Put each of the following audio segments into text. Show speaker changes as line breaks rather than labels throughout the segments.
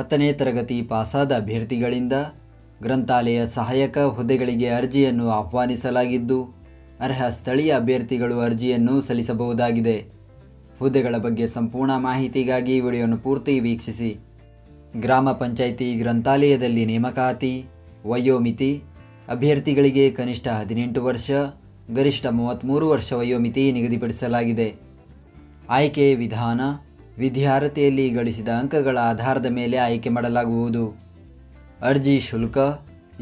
10ನೇ ತರಗತಿ ಪಾಸಾದ ಅಭ್ಯರ್ಥಿಗಳಿಂದ ಗ್ರಂಥಾಲಯ ಸಹಾಯಕ ಹುದ್ದೆಗಳಿಗೆ ಅರ್ಜಿಯನ್ನು ಆಹ್ವಾನಿಸಲಾಗಿದ್ದು, ಅರ್ಹ ಸ್ಥಳೀಯ ಅಭ್ಯರ್ಥಿಗಳು ಅರ್ಜಿಯನ್ನು ಸಲ್ಲಿಸಬಹುದಾಗಿದೆ. ಹುದ್ದೆಗಳ ಬಗ್ಗೆ ಸಂಪೂರ್ಣ ಮಾಹಿತಿಗಾಗಿ ವಿಡಿಯೋವನ್ನು ಪೂರ್ತಿ ವೀಕ್ಷಿಸಿ. ಗ್ರಾಮ ಪಂಚಾಯಿತಿ ಗ್ರಂಥಾಲಯದಲ್ಲಿ ನೇಮಕಾತಿ. ವಯೋಮಿತಿ: ಅಭ್ಯರ್ಥಿಗಳಿಗೆ ಕನಿಷ್ಠ 18 ವರ್ಷ, ಗರಿಷ್ಠ 33 ವರ್ಷ ವಯೋಮಿತಿ ನಿಗದಿಪಡಿಸಲಾಗಿದೆ. ಆಯ್ಕೆ ವಿಧಾನ: ವಿದ್ಯಾರ್ಹತೆಯಲ್ಲಿ ಗಳಿಸಿದ ಅಂಕಗಳ ಆಧಾರದ ಮೇಲೆ ಆಯ್ಕೆ ಮಾಡಲಾಗುವುದು. ಅರ್ಜಿ ಶುಲ್ಕ: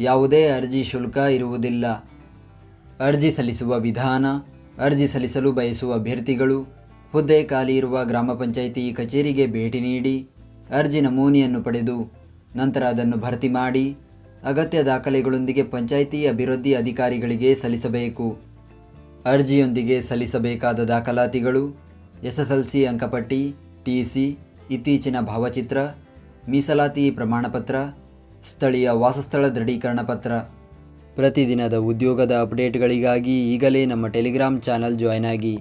ಯಾವುದೇ ಅರ್ಜಿ ಶುಲ್ಕ ಇರುವುದಿಲ್ಲ. ಅರ್ಜಿ ಸಲ್ಲಿಸುವ ವಿಧಾನ: ಅರ್ಜಿ ಸಲ್ಲಿಸಲು ಬಯಸುವ ಅಭ್ಯರ್ಥಿಗಳು ಹುದ್ದೆ ಖಾಲಿ ಇರುವ ಗ್ರಾಮ ಪಂಚಾಯಿತಿ ಕಚೇರಿಗೆ ಭೇಟಿ ನೀಡಿ ಅರ್ಜಿ ನಮೂನೆಯನ್ನು ಪಡೆದು ನಂತರ ಅದನ್ನು ಭರ್ತಿ ಮಾಡಿ ಅಗತ್ಯ ದಾಖಲೆಗಳೊಂದಿಗೆ ಪಂಚಾಯಿತಿ ಅಭಿವೃದ್ಧಿ ಅಧಿಕಾರಿಗಳಿಗೆ ಸಲ್ಲಿಸಬೇಕು. ಅರ್ಜಿಯೊಂದಿಗೆ ಸಲ್ಲಿಸಬೇಕಾದ ದಾಖಲಾತಿಗಳು: SSLC ಅಂಕಪಟ್ಟಿ, TC, ಇತ್ತೀಚಿನ ಭಾವಚಿತ್ರ, ಮೀಸಲಾತಿ ಪ್ರಮಾಣಪತ್ರ, ಸ್ಥಳೀಯ ವಾಸಸ್ಥಳ ದೃಢೀಕರಣ ಪತ್ರ. ಪ್ರತಿದಿನದ ಉದ್ಯೋಗದ ಅಪ್ಡೇಟ್ಗಳಿಗಾಗಿ ಈಗಲೇ ನಮ್ಮ ಟೆಲಿಗ್ರಾಮ್ ಚಾನಲ್ ಜಾಯ್ನ್ ಆಗಿ.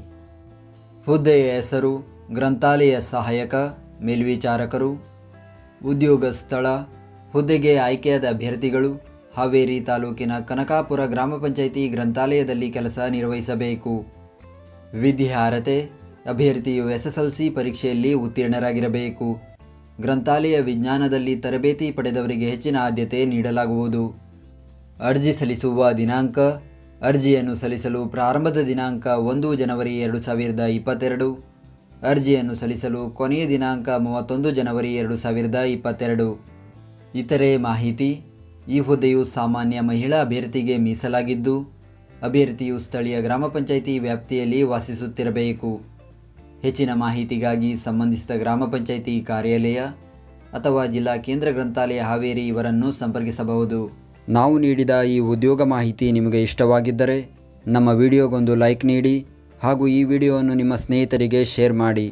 ಹುದ್ದೆಯ ಹೆಸರು: ಗ್ರಂಥಾಲಯ ಸಹಾಯಕ, ಮೇಲ್ವಿಚಾರಕರು. ಉದ್ಯೋಗ ಸ್ಥಳ: ಹುದ್ದೆಗೆ ಆಯ್ಕೆಯಾದ ಅಭ್ಯರ್ಥಿಗಳು ಹಾವೇರಿ ತಾಲೂಕಿನ ಕನಕಾಪುರ ಗ್ರಾಮ ಪಂಚಾಯಿತಿ ಗ್ರಂಥಾಲಯದಲ್ಲಿ ಕೆಲಸ ನಿರ್ವಹಿಸಬೇಕು. ವಿದ್ಯಾರ್ಹತೆ: ಅಭ್ಯರ್ಥಿಯು SSLC ಪರೀಕ್ಷೆಯಲ್ಲಿ ಉತ್ತೀರ್ಣರಾಗಿರಬೇಕು. ಗ್ರಂಥಾಲಯ ವಿಜ್ಞಾನದಲ್ಲಿ ತರಬೇತಿ ಪಡೆದವರಿಗೆ ಹೆಚ್ಚಿನ ಆದ್ಯತೆ ನೀಡಲಾಗುವುದು. ಅರ್ಜಿ ಸಲ್ಲಿಸುವ ದಿನಾಂಕ: ಅರ್ಜಿಯನ್ನು ಸಲ್ಲಿಸಲು ಪ್ರಾರಂಭದ ದಿನಾಂಕ 1 ಜನವರಿ 2022. ಅರ್ಜಿಯನ್ನು ಸಲ್ಲಿಸಲು ಕೊನೆಯ ದಿನಾಂಕ 31 ಜನವರಿ 2022. ಇತರೆ ಮಾಹಿತಿ: ಈ ಹುದ್ದೆಯು ಸಾಮಾನ್ಯ ಮಹಿಳಾ ಅಭ್ಯರ್ಥಿಗೆ ಮೀಸಲಾಗಿದ್ದು, ಅಭ್ಯರ್ಥಿಯು ಸ್ಥಳೀಯ ಗ್ರಾಮ ಪಂಚಾಯಿತಿ ವ್ಯಾಪ್ತಿಯಲ್ಲಿ ವಾಸಿಸುತ್ತಿರಬೇಕು. ಹೆಚ್ಚಿನ ಮಾಹಿತಿಗಾಗಿ ಸಂಬಂಧಿಸಿದ ಗ್ರಾಮ ಪಂಚಾಯಿತಿ ಕಾರ್ಯಾಲಯ ಅಥವಾ ಜಿಲ್ಲಾ ಕೇಂದ್ರ ಗ್ರಂಥಾಲಯ ಹಾವೇರಿ ಇವರನ್ನು ಸಂಪರ್ಕಿಸಬಹುದು. ನಾವು ನೀಡಿದ ಈ ಉದ್ಯೋಗ ಮಾಹಿತಿ ನಿಮಗೆ ಇಷ್ಟವಾಗಿದ್ದರೆ ನಮ್ಮ ವಿಡಿಯೋಗೊಂದು ಲೈಕ್ ನೀಡಿ ಹಾಗೂ ಈ ವಿಡಿಯೋವನ್ನು ನಿಮ್ಮ ಸ್ನೇಹಿತರಿಗೆ ಶೇರ್ ಮಾಡಿ.